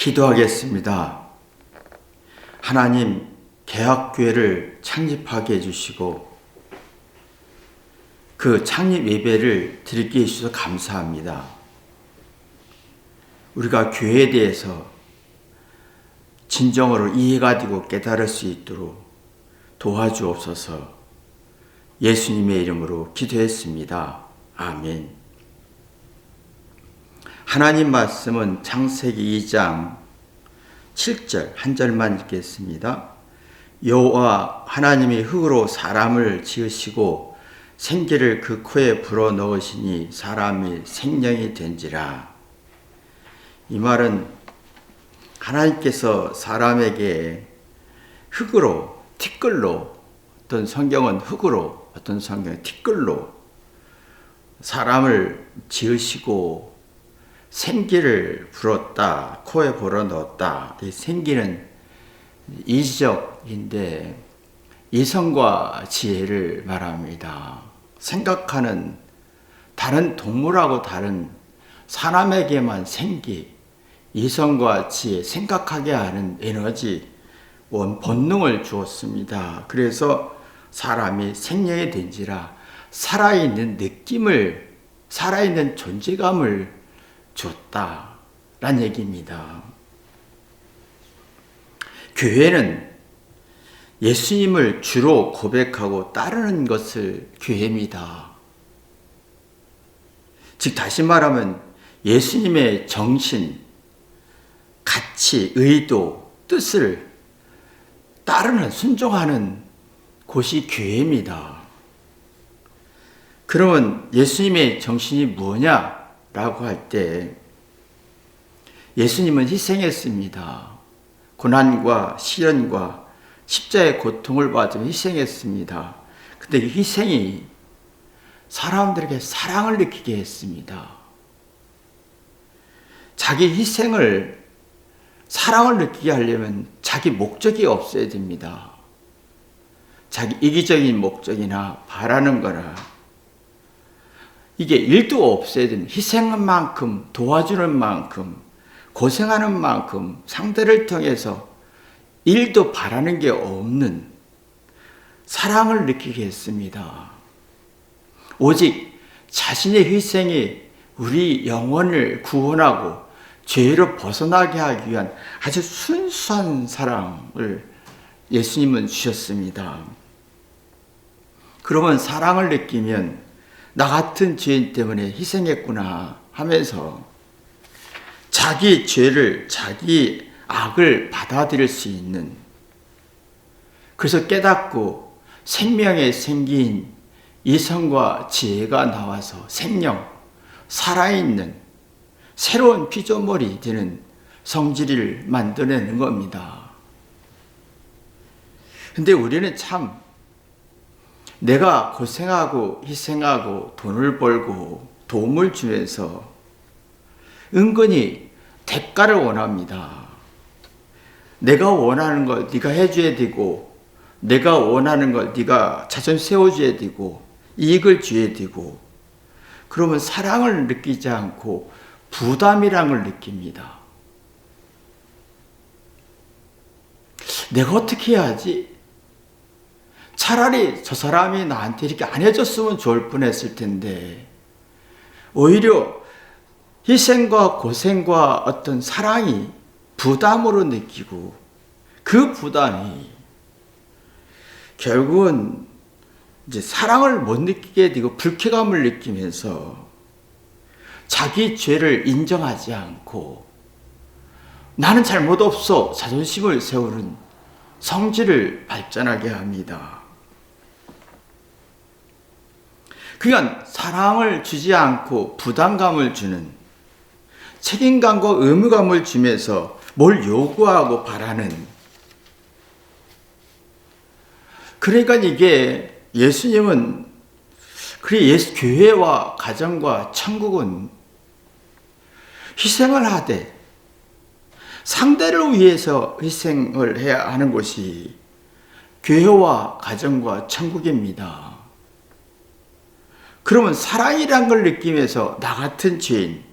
기도하겠습니다. 하나님, 개학교회를 창립하게 해주시고 그 창립 예배를 드리게 해주셔서 감사합니다. 우리가 교회에 대해서 진정으로 이해가 되고 깨달을 수 있도록 도와주옵소서. 예수님의 이름으로 기도했습니다. 아멘. 하나님 말씀은 창세기 2장 7절 한 절만 읽겠습니다. 여호와 하나님이 흙으로 사람을 지으시고 생기를 그 코에 불어넣으시니 사람이 생명이 된지라. 이 말은 하나님께서 사람에게 흙으로, 티끌로, 어떤 성경은 흙으로, 어떤 성경은 티끌로 사람을 지으시고 생기를 불었다, 코에 불어넣었다. 이 생기는 이지적인데 이성과 지혜를 말합니다. 생각하는 다른 동물하고 다른 사람에게만 생기, 이성과 지혜, 생각하게 하는 에너지, 본능을 주었습니다. 그래서 사람이 생명이 된지라 살아있는 느낌을, 살아있는 존재감을 줬다라는 얘기입니다. 교회는 예수님을 주로 고백하고 따르는 것을 교회입니다. 즉 다시 말하면 예수님의 정신, 가치, 의도, 뜻을 따르는, 순종하는 곳이 교회입니다. 그러면 예수님의 정신이 뭐냐라고 할 때 예수님은 희생했습니다. 고난과 시련과 십자가의 고통을 받으며 희생했습니다. 근데 이 희생이 사람들에게 사랑을 느끼게 했습니다. 자기 희생을, 사랑을 느끼게 하려면 자기 목적이 없어야 됩니다. 자기 이기적인 목적이나 바라는 거나 이게 일도 없어야 됩니다. 희생한 만큼, 도와주는 만큼, 고생하는 만큼 상대를 통해서 일도 바라는 게 없는 사랑을 느끼게 했습니다. 오직 자신의 희생이 우리 영혼을 구원하고 죄로 벗어나게 하기 위한 아주 순수한 사랑을 예수님은 주셨습니다. 그러면 사랑을 느끼면 나 같은 죄인 때문에 희생했구나 하면서 자기 죄를, 자기 악을 받아들일 수 있는, 그래서 깨닫고 생명에 생긴 이성과 지혜가 나와서 생명, 살아있는 새로운 피조물이 되는 성질을 만들어내는 겁니다. 근데 우리는 참 내가 고생하고 희생하고 돈을 벌고 도움을 주면서 은근히 대가를 원합니다. 내가 원하는 걸 네가 해줘야 되고, 내가 원하는 걸 네가 자존 세워줘야 되고, 이익을 줘야 되고, 그러면 사랑을 느끼지 않고 부담이란 걸 느낍니다. 내가 어떻게 해야지? 차라리 저 사람이 나한테 이렇게 안 해줬으면 좋을 뻔했을 텐데, 오히려 희생과 고생과 어떤 사랑이 부담으로 느끼고 그 부담이 결국은 이제 사랑을 못 느끼게 되고 불쾌감을 느끼면서 자기 죄를 인정하지 않고 나는 잘못 없어 자존심을 세우는 성질을 발전하게 합니다. 그러니까 사랑을 주지 않고 부담감을 주는, 책임감과 의무감을 주면서 뭘 요구하고 바라는, 그러니까 이게 예수님은, 그래 교회와 가정과 천국은 희생을 하되 상대를 위해서 희생을 해야 하는 곳이 교회와 가정과 천국입니다. 그러면 사랑이란 걸 느끼면서 나 같은 죄인,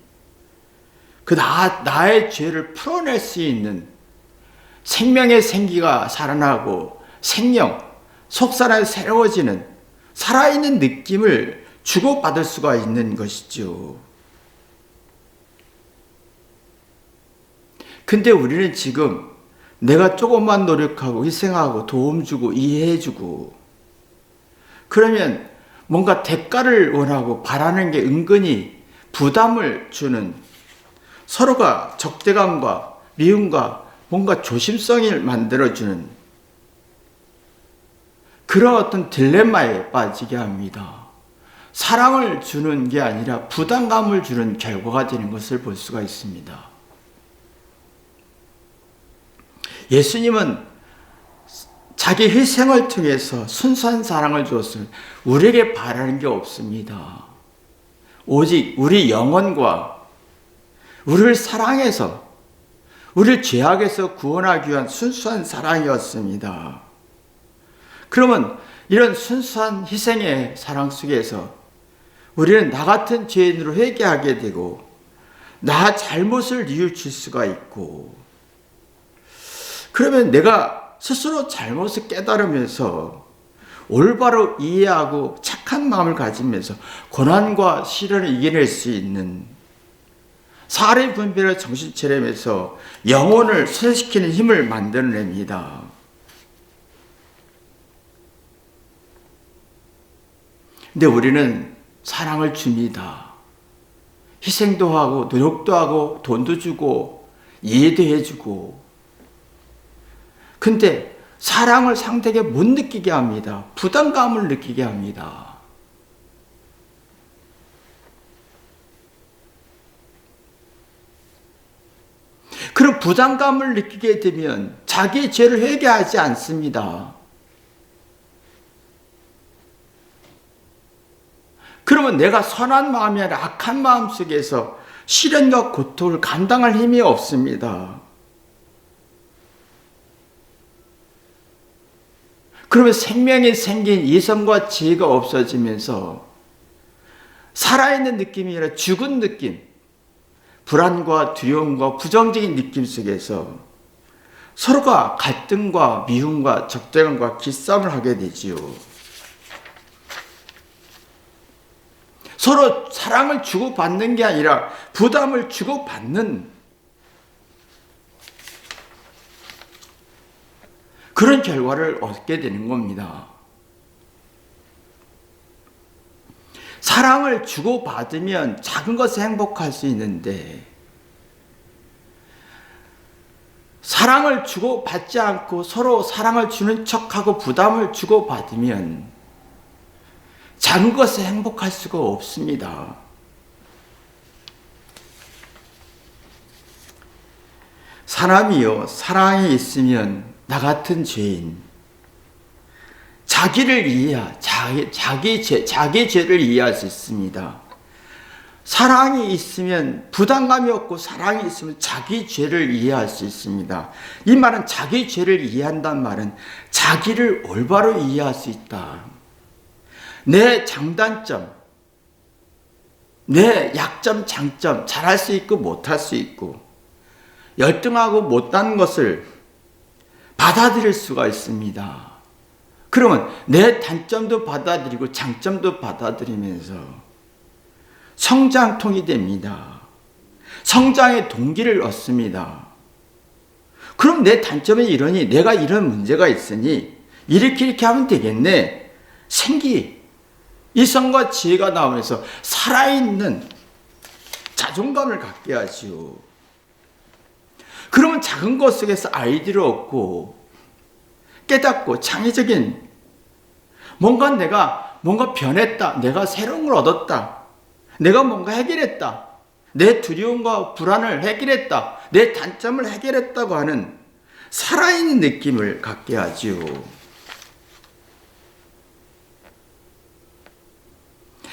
나의 죄를 풀어낼 수 있는 생명의 생기가 살아나고 생명, 속사람이 새로워지는 살아있는 느낌을 주고받을 수가 있는 것이죠. 근데 우리는 지금 내가 조금만 노력하고 희생하고 도움 주고 이해해주고 그러면 뭔가 대가를 원하고 바라는 게 은근히 부담을 주는 서로가 적대감과 미움과 뭔가 조심성을 만들어주는 그런 어떤 딜레마에 빠지게 합니다. 사랑을 주는 게 아니라 부담감을 주는 결과가 되는 것을 볼 수가 있습니다. 예수님은 자기 희생을 통해서 순수한 사랑을 주었습니다. 우리에게 바라는 게 없습니다. 오직 우리 영혼과 우리를 사랑해서 우리를 죄악에서 구원하기 위한 순수한 사랑이었습니다. 그러면 이런 순수한 희생의 사랑 속에서 우리는 나 같은 죄인으로 회개하게 되고 나 잘못을 뉘우칠 수가 있고 그러면 내가 스스로 잘못을 깨달으면서 올바로 이해하고 착한 마음을 가지면서 고난과 시련을 이겨낼 수 있는 사리 분별의 정신 차림에서 영혼을 순시키는 힘을 만들어냅니다. 근데 우리는 사랑을 줍니다. 희생도 하고 노력도 하고 돈도 주고 이해도 해주고 근데 사랑을 상대에게 못 느끼게 합니다. 부담감을 느끼게 합니다. 그런 부담감을 느끼게 되면 자기의 죄를 회개하지 않습니다. 그러면 내가 선한 마음이 아니라 악한 마음 속에서 시련과 고통을 감당할 힘이 없습니다. 그러면 생명이 생긴 이성과 지혜가 없어지면서 살아있는 느낌이 아니라 죽은 느낌, 불안과 두려움과 부정적인 느낌 속에서 서로가 갈등과 미움과 적대감과 기싸움을 하게 되지요. 서로 사랑을 주고받는 게 아니라 부담을 주고받는 그런 결과를 얻게 되는 겁니다. 사랑을 주고받으면 작은 것에 행복할 수 있는데 사랑을 주고받지 않고 서로 사랑을 주는 척하고 부담을 주고받으면 작은 것에 행복할 수가 없습니다. 사람이요, 사랑이 있으면 나 같은 죄인, 자기를 자기 죄를 이해할 수 있습니다. 사랑이 있으면 부담감이 없고 사랑이 있으면 자기 죄를 이해할 수 있습니다. 이 말은 자기 죄를 이해한다는 말은 자기를 올바로 이해할 수 있다. 내 장단점, 내 약점, 장점, 잘할 수 있고 못할 수 있고 열등하고 못한 것을 받아들일 수가 있습니다. 그러면 내 단점도 받아들이고 장점도 받아들이면서 성장통이 됩니다. 성장의 동기를 얻습니다. 그럼 내 단점은 이러니 내가 이런 문제가 있으니 이렇게 하면 되겠네. 생기, 이성과 지혜가 나오면서 살아있는 자존감을 갖게 하지요. 그러면 작은 것 속에서 아이디어를 얻고 깨닫고 창의적인 내가 변했다. 내가 새로운 걸 얻었다. 내가 뭔가 해결했다. 내 두려움과 불안을 해결했다. 내 단점을 해결했다고 하는 살아있는 느낌을 갖게 하지요.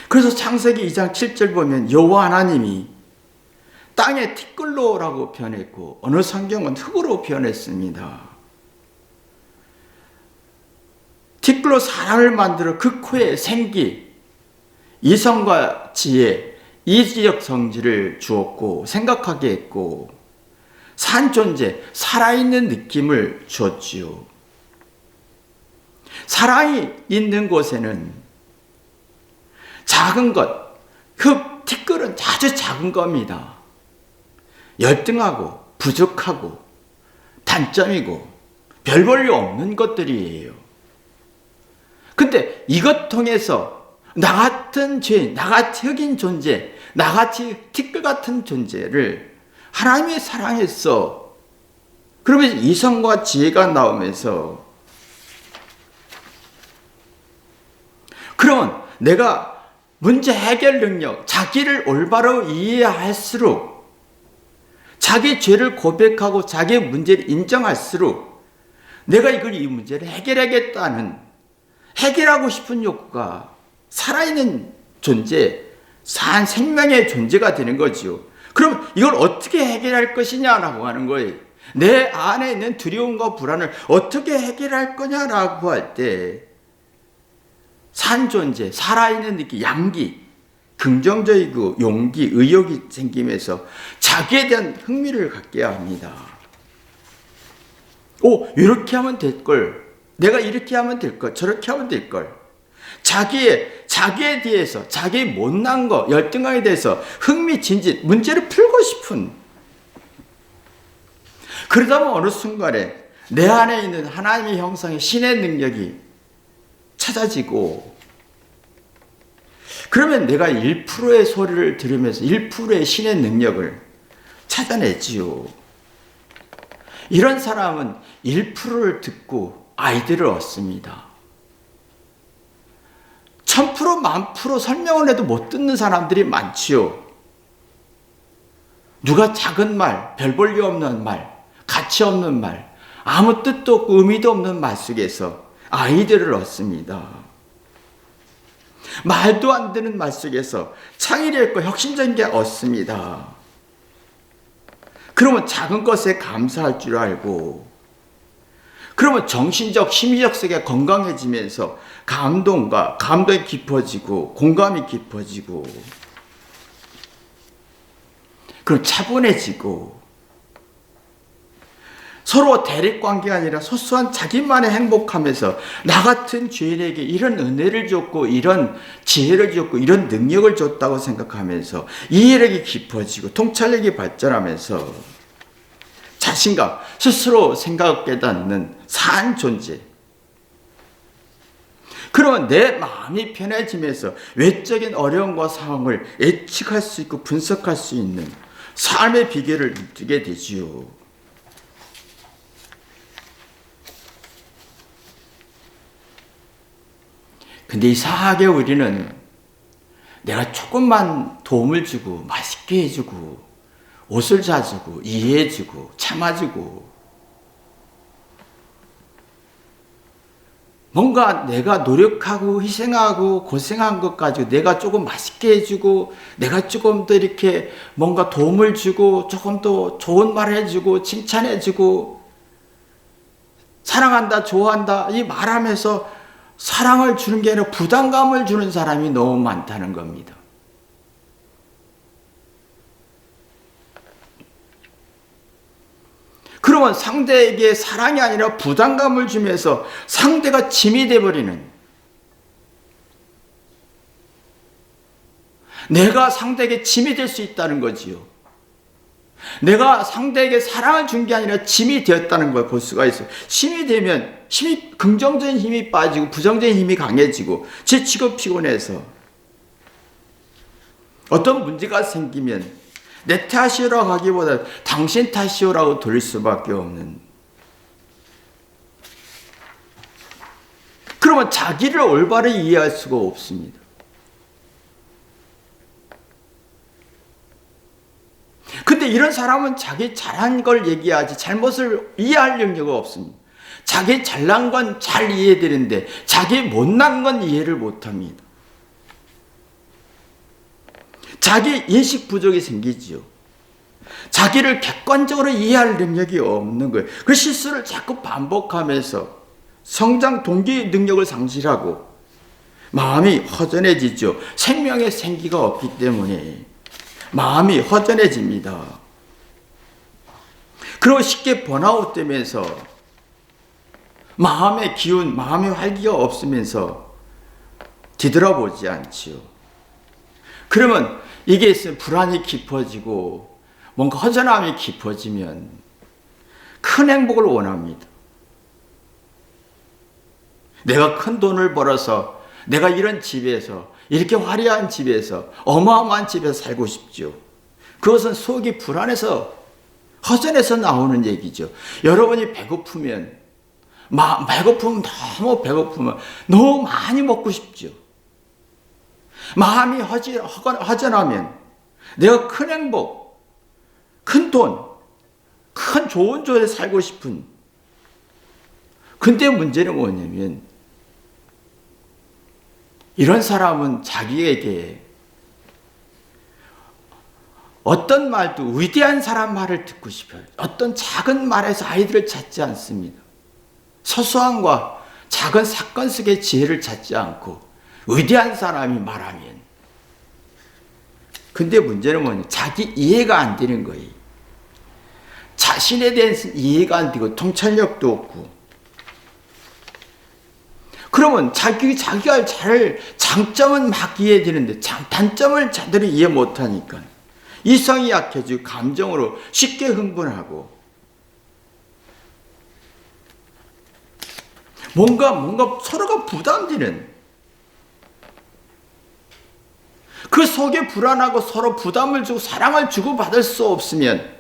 그래서 창세기 2장 7절 보면 여호와 하나님이 땅에 티끌로라고 표현했고 어느 성경은 흙으로 표현했습니다. 티끌로 사람을 만들어 그 코에 생기, 이성과 지혜, 이지적 성질을 주었고 생각하게 했고 산 존재, 살아있는 느낌을 주었지요. 사랑이 있는 곳에는 작은 것, 티끌은 아주 작은 겁니다. 열등하고 부족하고 단점이고 별 볼일 없는 것들이에요. 근데 이것 통해서 나 같은 죄인, 나같이 흑인 존재, 나같이 티끌 같은 존재를 하나님이 사랑했어. 그러면서 이성과 지혜가 나오면서 그러면 내가 문제 해결 능력, 자기를 올바로 이해할수록 자기 죄를 고백하고 자기의 문제를 인정할수록 내가 이 문제를 해결하겠다는 해결하고 싶은 욕구가 살아있는 존재, 산 생명의 존재가 되는 거지요. 그럼 이걸 어떻게 해결할 것이냐라고 하는 거예요. 내 안에 있는 두려움과 불안을 어떻게 해결할 거냐라고 할 때 산 존재, 살아있는 느낌, 양기, 긍정적이고 용기, 의욕이 생기면서 자기에 대한 흥미를 갖게 합니다. 이렇게 하면 될 걸. 내가 이렇게 하면 될 걸. 저렇게 하면 될 걸. 자기에 대해서, 자기의 못난 거, 열등감에 대해서 흥미진진, 문제를 풀고 싶은. 그러다 보면 어느 순간에 내 안에 있는 하나님의 형상의 신의 능력이 찾아지고, 그러면 내가 1%의 소리를 들으면서 1%의 신의 능력을 찾아내지요. 이런 사람은 1%를 듣고 아이디어를 얻습니다. 1000%, 10,000% 설명을 해도 못 듣는 사람들이 많지요. 누가 작은 말, 별 볼일 없는 말, 가치 없는 말, 아무 뜻도 없고 의미도 없는 말 속에서 아이디어를 얻습니다. 말도 안 되는 말 속에서 창의력 있고 혁신적인 게 얻습니다. 그러면 작은 것에 감사할 줄 알고, 그러면 정신적, 심리적 세계가 건강해지면서 감동이 깊어지고 공감이 깊어지고, 그럼 차분해지고, 서로 대립관계가 아니라 소소한 자기만의 행복하면서 나 같은 죄인에게 이런 은혜를 줬고 이런 지혜를 줬고 이런 능력을 줬다고 생각하면서 이해력이 깊어지고 통찰력이 발전하면서 자신감, 스스로 생각을 깨닫는 산 존재. 그러면 내 마음이 편해지면서 외적인 어려움과 상황을 예측할 수 있고 분석할 수 있는 삶의 비결을 느끼게 되지요. 근데 이상하게 우리는 내가 조금만 도움을 주고 맛있게 해주고 옷을 사주고 이해해주고 참아주고 뭔가 내가 노력하고 희생하고 고생한 것 가지고 내가 조금 맛있게 해주고 내가 조금 더 이렇게 뭔가 도움을 주고 조금 더 좋은 말 해주고 칭찬해주고 사랑한다 좋아한다 이 말하면서 사랑을 주는 게 아니라 부담감을 주는 사람이 너무 많다는 겁니다. 그러면 상대에게 사랑이 아니라 부담감을 주면서 상대가 짐이 돼버리는, 내가 상대에게 짐이 될 수 있다는 거지요. 내가 상대에게 사랑을 준 게 아니라 짐이 되었다는 걸 볼 수가 있어요. 짐이 되면 긍정적인 힘이 빠지고 부정적인 힘이 강해지고 지치고 피곤해서 어떤 문제가 생기면 내 탓이라고 하기보다 당신 탓이라고 돌릴 수밖에 없는, 그러면 자기를 올바로 이해할 수가 없습니다. 근데 이런 사람은 자기 잘한 걸 얘기하지 잘못을 이해할 능력이 없습니다. 자기 잘난 건 잘 이해되는데 자기 못난 건 이해를 못합니다. 자기 인식 부족이 생기지요. 자기를 객관적으로 이해할 능력이 없는 거예요. 그 실수를 자꾸 반복하면서 성장 동기 능력을 상실하고 마음이 허전해지죠. 생명의 생기가 없기 때문에 마음이 허전해집니다. 그리고 쉽게 번아웃 되면서 마음의 기운, 마음의 활기가 없으면서 뒤돌아보지 않지요. 그러면 이게 있으면 불안이 깊어지고 뭔가 허전함이 깊어지면 큰 행복을 원합니다. 내가 큰 돈을 벌어서 내가 이런 집에서 이렇게 화려한 집에서 어마어마한 집에서 살고 싶죠. 그것은 속이 불안해서 허전해서 나오는 얘기죠. 여러분이 배고프면 너무 배고프면 너무 많이 먹고 싶죠. 마음이 허전하면 내가 큰 행복, 큰 돈, 큰 좋은 조에 살고 싶은. 근데 문제는 뭐냐면 이런 사람은 자기에게 어떤 말도 위대한 사람 말을 듣고 싶어요. 어떤 작은 말에서 아이들을 찾지 않습니다. 소소함과 작은 사건 속의 지혜를 찾지 않고 위대한 사람이 말하면. 근데 문제는 뭐냐? 자기 이해가 안 되는 거예요. 자신에 대해서 이해가 안 되고 통찰력도 없고. 그러면 자기가 잘 장점은 막 이해되는데 단점을 제대로 이해 못하니까 이성이 약해지고 감정으로 쉽게 흥분하고 뭔가 서로가 부담되는, 그 속에 불안하고 서로 부담을 주고 사랑을 주고받을 수 없으면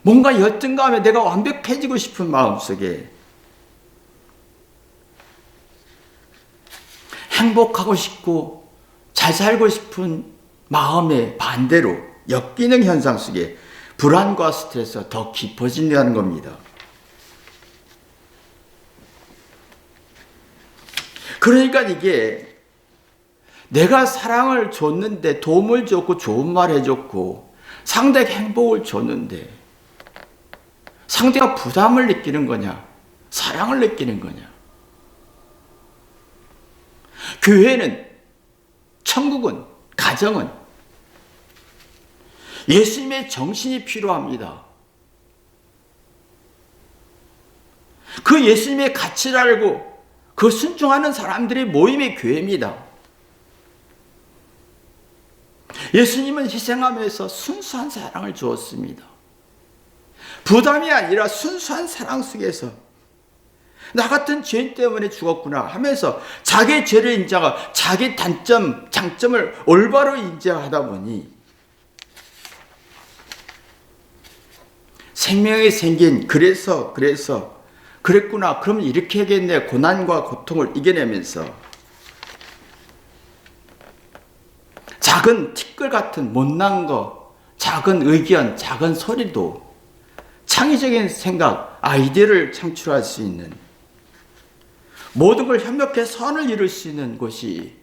뭔가 열등감에 내가 완벽해지고 싶은 마음속에 행복하고 싶고 잘 살고 싶은 마음의 반대로 역기능 현상 속에 불안과 스트레스가 더 깊어진다는 겁니다. 그러니까 이게 내가 사랑을 줬는데 도움을 줬고 좋은 말 해줬고 상대에게 행복을 줬는데 상대가 부담을 느끼는 거냐 사랑을 느끼는 거냐. 교회는, 천국은, 가정은 예수님의 정신이 필요합니다. 그 예수님의 가치를 알고 그 순종하는 사람들의 모임의 교회입니다. 예수님은 희생하면서 순수한 사랑을 주었습니다. 부담이 아니라 순수한 사랑 속에서 나 같은 죄인 때문에 죽었구나 하면서 자기 죄를 인정하고 자기 단점, 장점을 올바로 인정하다 보니 생명이 생긴, 그랬구나. 그러면 이렇게 하겠네. 고난과 고통을 이겨내면서 작은 티끌 같은 못난 거, 작은 의견, 작은 소리도 창의적인 생각, 아이디어를 창출할 수 있는, 모든 걸 협력해 선을 이룰 수 있는 곳이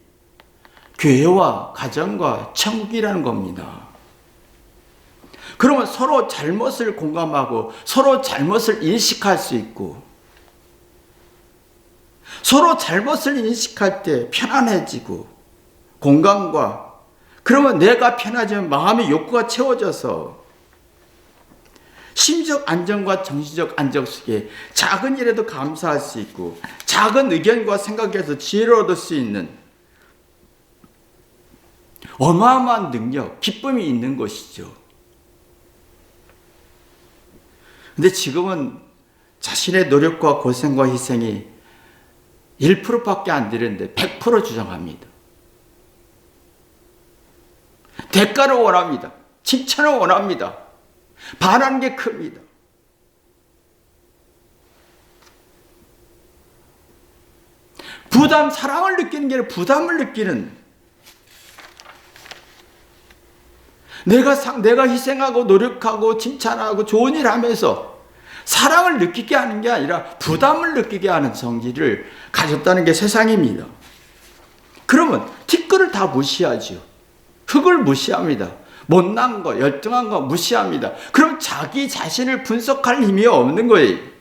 교회와 가정과 천국이라는 겁니다. 그러면 서로 잘못을 공감하고 서로 잘못을 인식할 수 있고 서로 잘못을 인식할 때 편안해지고 공감과, 그러면 내가 편해지면 마음의 욕구가 채워져서 심적 안정과 정신적 안정 속에 작은 일에도 감사할 수 있고 작은 의견과 생각에서 지혜를 얻을 수 있는 어마어마한 능력, 기쁨이 있는 것이죠. 근데 지금은 자신의 노력과 고생과 희생이 1%밖에 안 되는데 100% 주장합니다. 대가를 원합니다. 칭찬을 원합니다. 바라는 게 큽니다. 사랑을 느끼는 게 아니라 부담을 느끼는, 내가 희생하고 노력하고 칭찬하고 좋은 일 하면서 사랑을 느끼게 하는 게 아니라 부담을 느끼게 하는 성질을 가졌다는 게 세상입니다. 그러면 티끌을 다 무시하죠. 흙을 무시합니다. 못난 거, 열등한 거 무시합니다. 그럼 자기 자신을 분석할 힘이 없는 거예요.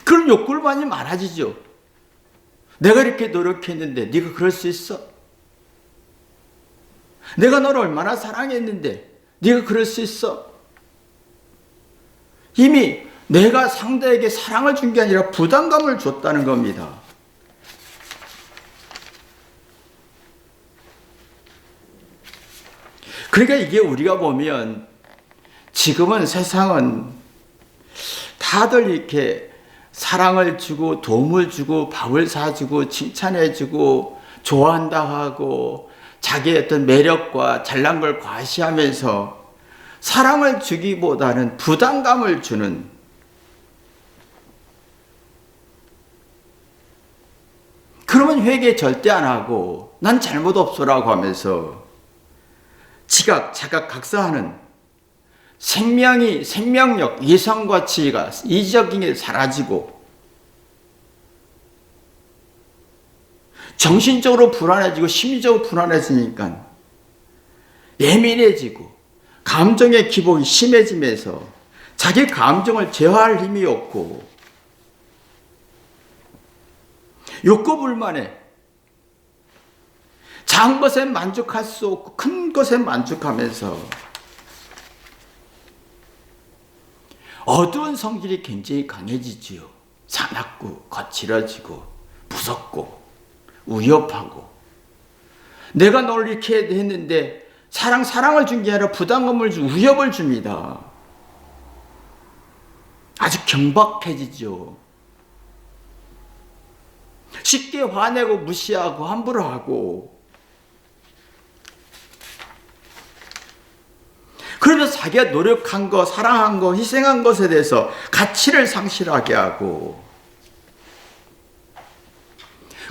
그럼 욕구만이 많아지죠. 내가 이렇게 노력했는데 네가 그럴 수 있어? 내가 너를 얼마나 사랑했는데 네가 그럴 수 있어? 이미 내가 상대에게 사랑을 준 게 아니라 부담감을 줬다는 겁니다. 그러니까 이게 우리가 보면 지금은 세상은 다들 이렇게 사랑을 주고 도움을 주고 밥을 사주고 칭찬해주고 좋아한다 하고 자기의 어떤 매력과 잘난 걸 과시하면서 사랑을 주기보다는 부담감을 주는, 그러면 회개 절대 안 하고 난 잘못 없어라고 하면서 지각, 자각, 각사하는 생명력, 이성과 지혜가 이적인 게 사라지고 정신적으로 불안해지고 심리적으로 불안해지니까 예민해지고 감정의 기복이 심해지면서 자기 감정을 제어할 힘이 없고 욕구불만해. 작은 것에 만족할 수 없고 큰 것에 만족하면서 어두운 성질이 굉장히 강해지지요. 사납고 거칠어지고 무섭고 위협하고, 내가 널 이렇게 했는데 사랑을 준 게 아니라 부담감을 주고 위협을 줍니다. 아주 경박해지죠. 쉽게 화내고 무시하고 함부로 하고, 그러면서 자기가 노력한 거, 사랑한 거, 희생한 것에 대해서 가치를 상실하게 하고,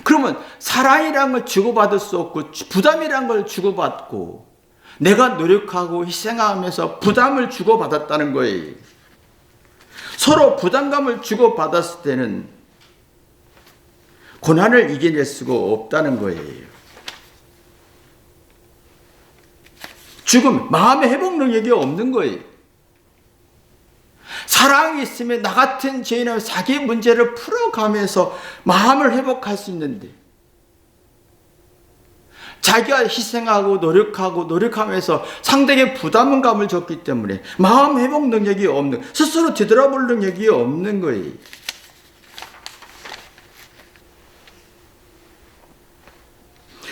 그러면 사랑이라는 걸 주고받을 수 없고 부담이라는 걸 주고받고 내가 노력하고 희생하면서 부담을 주고받았다는 거예요. 서로 부담감을 주고받았을 때는 고난을 이겨낼 수가 없다는 거예요. 죽음, 마음의 회복 능력이 없는 거예요. 사랑이 있으면 나 같은 죄인은 자기 문제를 풀어가면서 마음을 회복할 수 있는데, 자기가 희생하고 노력하면서 상대에게 부담감을 줬기 때문에 마음 회복 능력이 없는, 스스로 되돌아볼 능력이 없는 거예요.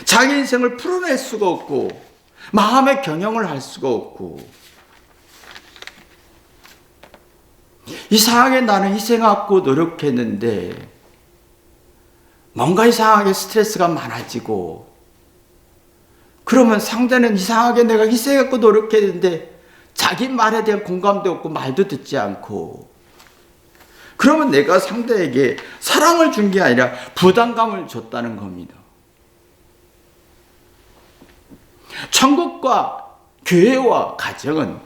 자기 인생을 풀어낼 수가 없고 마음의 경영을 할 수가 없고, 이상하게 나는 희생하고 노력했는데 뭔가 이상하게 스트레스가 많아지고, 그러면 상대는 이상하게 내가 희생했고 노력했는데 자기 말에 대한 공감도 없고 말도 듣지 않고, 그러면 내가 상대에게 사랑을 준 게 아니라 부담감을 줬다는 겁니다. 천국과 교회와 가정은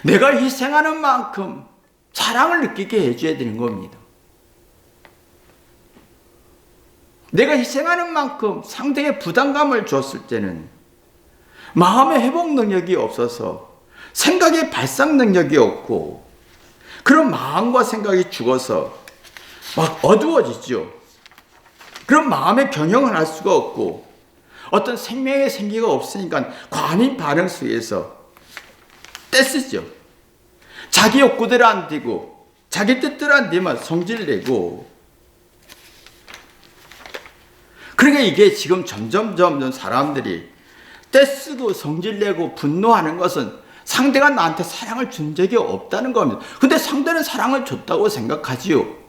내가 희생하는 만큼 사랑을 느끼게 해줘야 되는 겁니다. 내가 희생하는 만큼 상대에게 부담감을 줬을 때는 마음의 회복 능력이 없어서 생각의 발상 능력이 없고, 그런 마음과 생각이 죽어서 막 어두워지죠. 그런 마음의 경영을 할 수가 없고 어떤 생명의 생기가 없으니까 과민 반응 속에서 떼쓰죠. 자기 욕구대로 안 되고 자기 뜻대로 안 되면 성질내고, 그러니까 이게 지금 점점 사람들이 떼쓰고 성질내고 분노하는 것은 상대가 나한테 사랑을 준 적이 없다는 겁니다. 근데 상대는 사랑을 줬다고 생각하지요.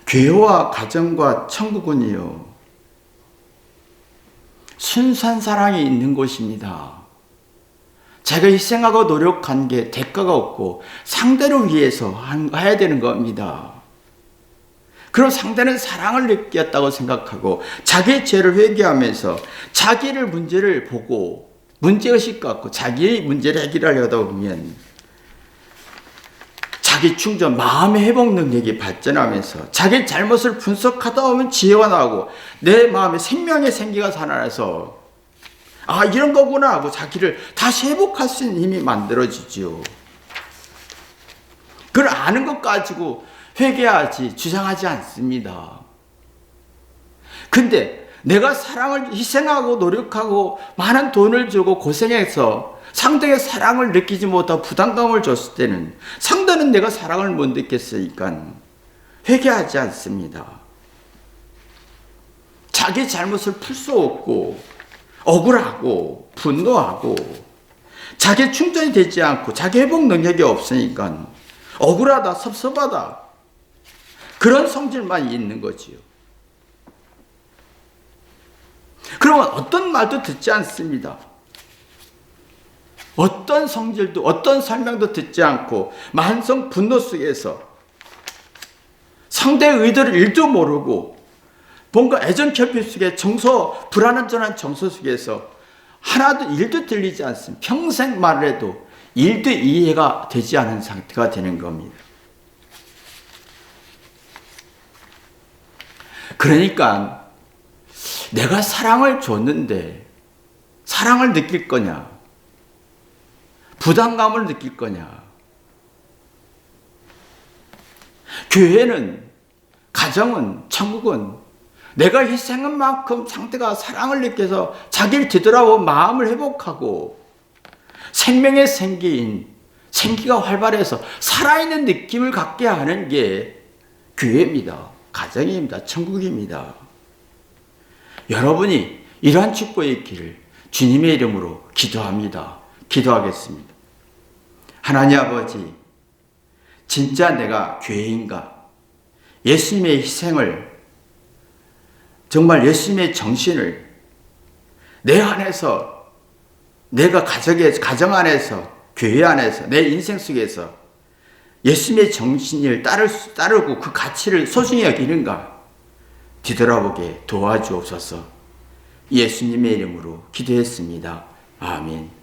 교회와 가정과 천국은요, 순수한 사랑이 있는 곳입니다. 제가 희생하고 노력한 게 대가가 없고 상대를 위해서 해야 되는 겁니다. 그럼 상대는 사랑을 느꼈다고 생각하고 자기의 죄를 회개하면서 자기를 문제를 보고 문제의식 갖고 자기의 문제를 해결하려다 보면 자기 충전, 마음의 회복 능력이 발전하면서 자기 잘못을 분석하다 보면 지혜가 나오고 내 마음에 생명의 생기가 살아나서 아, 이런 거구나 하고 자기를 다시 회복할 수 있는 힘이 만들어지죠. 그걸 아는 것 가지고 회개하지 주장하지 않습니다. 근데 내가 사랑을 희생하고 노력하고 많은 돈을 주고 고생해서 상대의 사랑을 느끼지 못하고 부담감을 줬을 때는 상대는 내가 사랑을 못 느꼈으니까 회개하지 않습니다. 자기 잘못을 풀 수 없고 억울하고 분노하고 자기 충전이 되지 않고 자기 회복 능력이 없으니까 억울하다, 섭섭하다, 그런 성질만 있는 거지요. 그러면 어떤 말도 듣지 않습니다. 어떤 성질도 어떤 설명도 듣지 않고 만성 분노 속에서 상대의 의도를 1도 모르고 뭔가 애정 결핍 속에 불안전한 정서 속에서 하나도 1도 들리지 않습니다. 평생 말을 해도 1도 이해가 되지 않은 상태가 되는 겁니다. 그러니까 내가 사랑을 줬는데 사랑을 느낄 거냐? 부담감을 느낄 거냐? 교회는, 가정은, 천국은 내가 희생한 만큼 상대가 사랑을 느껴서 자기를 뒤돌아보고 마음을 회복하고 생명의 생기가 활발해서 살아있는 느낌을 갖게 하는 게 교회입니다. 가정입니다. 천국입니다. 여러분이 이러한 축복의 있기를 주님의 이름으로 기도합니다. 기도하겠습니다. 하나님 아버지, 진짜 내가 교회인가? 예수님의 희생을, 정말 예수님의 정신을 내 안에서, 내가 가정 안에서, 교회 안에서, 내 인생 속에서 예수님의 정신을 따르고 그 가치를 소중히 여기는가? 뒤돌아보게 도와주옵소서. 예수님의 이름으로 기도했습니다. 아멘.